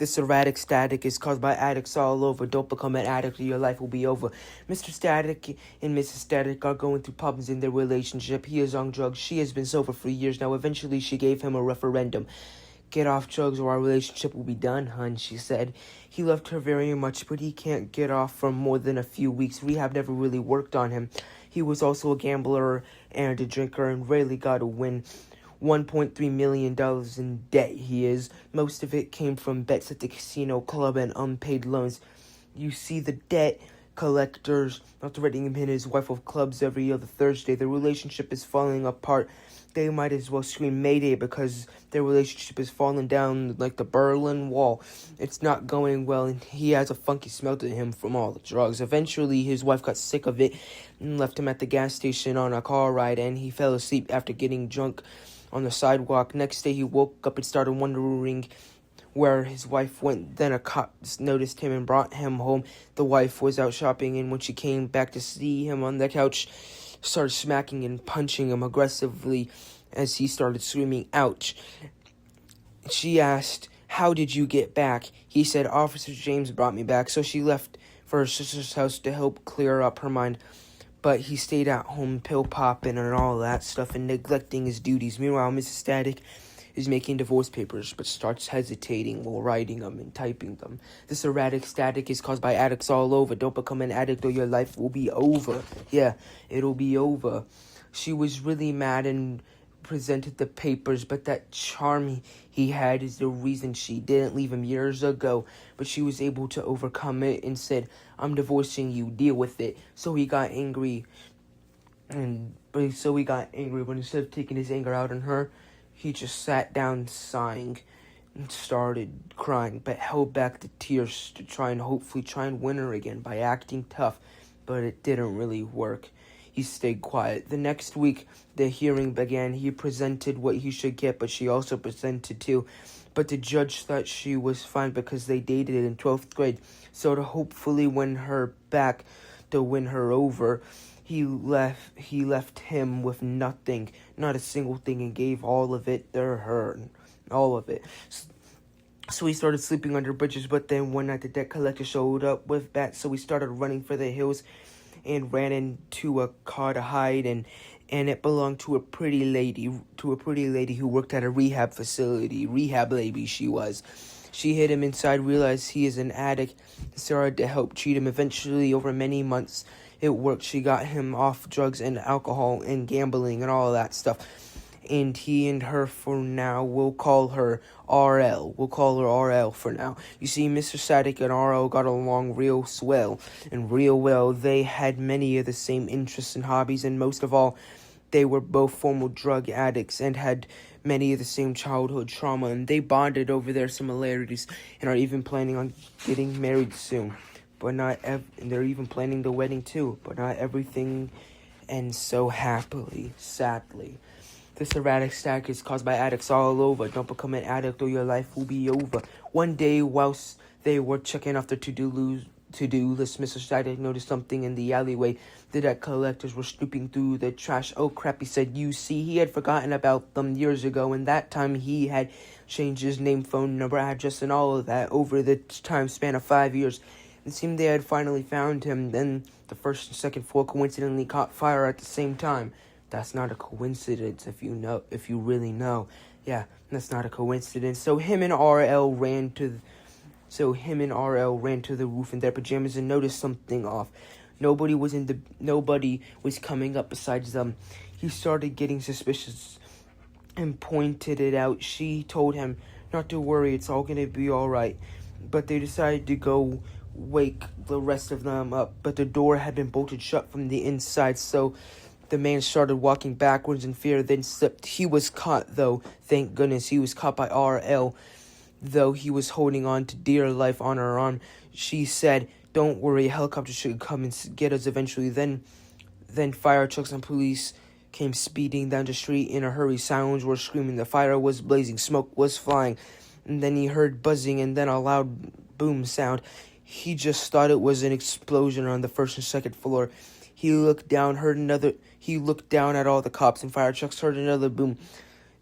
This erratic static is caused by addicts all over. Don't become an addict or your life will be over. Mr. Static and Mrs. Static are going through problems in their relationship. He is on drugs. She has been sober for years now. Eventually, she gave him a referendum. Get off drugs or our relationship will be done, hun, she said. He loved her very much, but he can't get off for more than a few weeks. Rehab never really worked on him. He was also a gambler and a drinker and rarely got a win. $1.3 million in debt he is. Most of it came from bets at the casino club and unpaid loans. You see, the debt collectors are threatening him and his wife with clubs every other Thursday. Their relationship is falling apart. They might as well scream Mayday because their relationship is falling down like the Berlin Wall. It's not going well, and he has a funky smell to him from all the drugs. Eventually, his wife got sick of it and left him at the gas station on a car ride, and he fell asleep after getting drunk on the sidewalk. Next day, he woke up and started wondering where his wife went. Then a cop noticed him and brought him home. The wife was out shopping, and when she came back to see him on the couch, started smacking and punching him aggressively as he started screaming, ouch. She asked, how did you get back? He said, Officer James brought me back. So she left for her sister's house to help clear up her mind. But he stayed at home pill popping and all that stuff and neglecting his duties. Meanwhile, Mrs. Static is making divorce papers, but starts hesitating while writing them and typing them. This erratic static is caused by addicts all over. Don't become an addict or your life will be over. Yeah, it'll be over. She was really mad and presented the papers, but that charm he had is the reason she didn't leave him years ago. But she was able to overcome it and said, I'm divorcing you, deal with it. So he got angry, but instead of taking his anger out on her, he just sat down sighing and started crying, but held back the tears to hopefully try and win her again by acting tough, but it didn't really work. He stayed quiet. The next week, the hearing began. He presented what he should get, but she also presented too. But the judge thought she was fine because they dated in 12th grade. So to hopefully win her back, to win her over, he left him with nothing, not a single thing, and gave all of it to her, all of it. So he started sleeping under bridges, but then one night the debt collector showed up with bats, so he started running for the hills and ran into a car to hide, and it belonged to a pretty lady who worked at a rehab facility. Rehab lady she was. She hid him inside, realized he is an addict, and started to help treat him. Eventually, over many months, it worked. She got him off drugs and alcohol and gambling and all of that stuff. And he and her for now, we'll call her RL. We'll call her RL for now. You see, Mr. Static and RL got along real swell and real well. They had many of the same interests and hobbies, and most of all, they were both former drug addicts and had many of the same childhood trauma, and they bonded over their similarities and are even planning on getting married soon. But and they're even planning the wedding too, but not everything ends so happily, sadly. This erratic static is caused by addicts all over. Don't become an addict or your life will be over. One day, whilst they were checking off their to-do list, Mr. Static noticed something in the alleyway. The debt collectors were snooping through the trash. Oh crap, he said. You see, he had forgotten about them years ago, and that time he had changed his name, phone number, address, and all of that over the time span of 5 years. It seemed they had finally found him. Then the first and second floor coincidentally caught fire at the same time. That's not a coincidence if you really know. Yeah, that's not a coincidence. So him and RL ran to the roof in their pajamas and noticed something off. Nobody was coming up besides them. He started getting suspicious and pointed it out. She told him not to worry, it's all gonna be alright. But they decided to go wake the rest of them up. But the door had been bolted shut from the inside, so the man started walking backwards in fear, then slipped. He was caught, though. Thank goodness he was caught by RL, though he was holding on to dear life on her arm. She said, don't worry, a helicopter should come and get us eventually. Then fire trucks and police came speeding down the street in a hurry. Sirens were screaming. The fire was blazing. Smoke was flying. And then he heard buzzing and then a loud boom sound. He just thought it was an explosion on the first and second floor. He looked down at all the cops and fire trucks, heard another boom.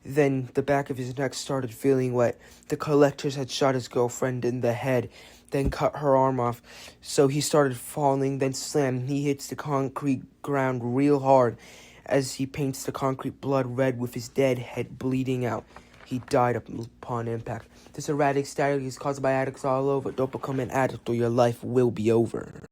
Then the back of his neck started feeling wet. The collectors had shot his girlfriend in the head, then cut her arm off. So he started falling, then slam. He hits the concrete ground real hard as he paints the concrete blood red with his dead head bleeding out. He died upon impact. This erratic static is caused by addicts all over. Don't become an addict or your life will be over.